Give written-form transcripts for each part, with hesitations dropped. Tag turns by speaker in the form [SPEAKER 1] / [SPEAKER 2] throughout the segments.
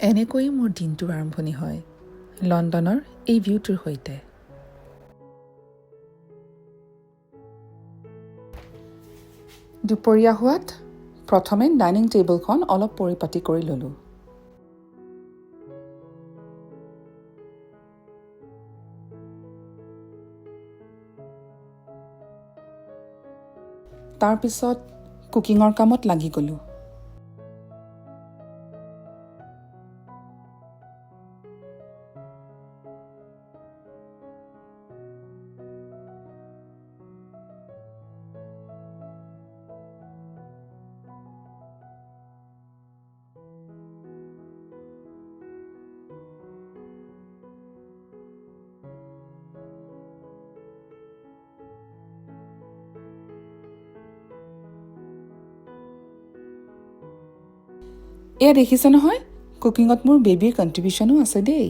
[SPEAKER 1] এনেকৈয়ে মোৰ দিনটোৰ আৰম্ভণি হয় লণ্ডনৰ এই ভিউটোৰ সৈতে। দুপৰীয়া হোৱাত প্ৰথমে ডাইনিং টেবুলখন অলপ পৰিপাটি কৰি ল'লোঁ। তাৰপিছত কুকিঙৰ কামত লাগি গ'লোঁ। এয়া দেখিছে নহয়, কুকিঙত মোৰ বেবীৰ কণ্ট্ৰিবিউশ্যনো আছে দেই।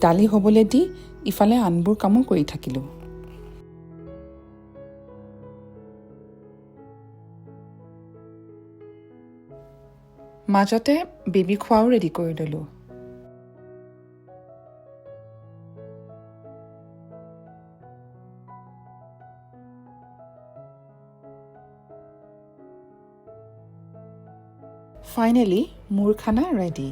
[SPEAKER 1] দালি হ'বলৈ দি ইফালে আনবোৰ কামো কৰি থাকিলোঁ। মাজতে বেবী খোৱাও ৰেডি কৰি ল'লোঁ। ফাইনেলি মোৰ খানা ৰেডি।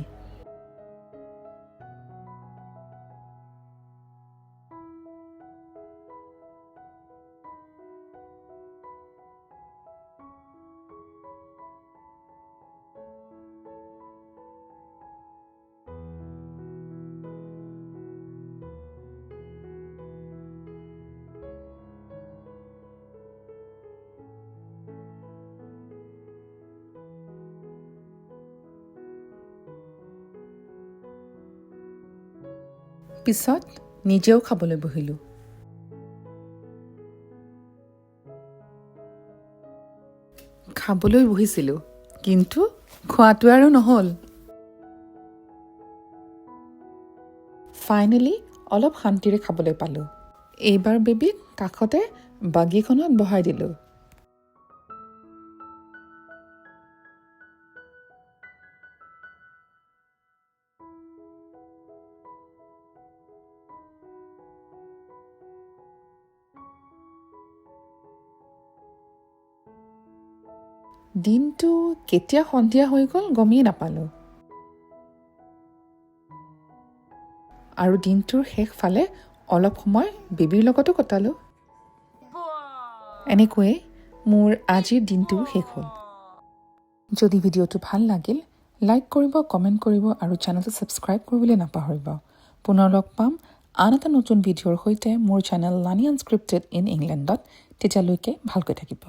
[SPEAKER 1] পিছত নিজেও খাবলৈ বহিলোঁ। খাবলৈ বহিছিলোঁ, কিন্তু খোৱাটো আৰু নহ'ল। ফাইনেলি অলপ শান্তিৰে খাবলৈ পালোঁ। এইবাৰ বেবীক কাষতে বাগীখনত বহাই দিলোঁ। দিনটো কেতিয়া সন্ধিয়া হৈ গ'ল গমেই নাপালোঁ। আৰু দিনটোৰ শেষ ফালে অলপ সময় বেবীৰ লগতো কটালোঁ। এনেকৈয়ে মোৰ আজিৰ দিনটো শেষ হ'ল। যদি ভিডিঅ'টো ভাল লাগিল, লাইক কৰিব, কমেণ্ট কৰিব আৰু চেনেলটো ছাবস্ক্ৰাইব কৰিবলৈ নাপাহৰিব। পুনৰ লগ পাম আন এটা নতুন ভিডিঅ'ৰ সৈতে মোৰ চেনেল লাৰ্নিং আনস্ক্ৰিপ্টেড ইন ইংলেণ্ডত। তেতিয়ালৈকে ভালকৈ থাকিব।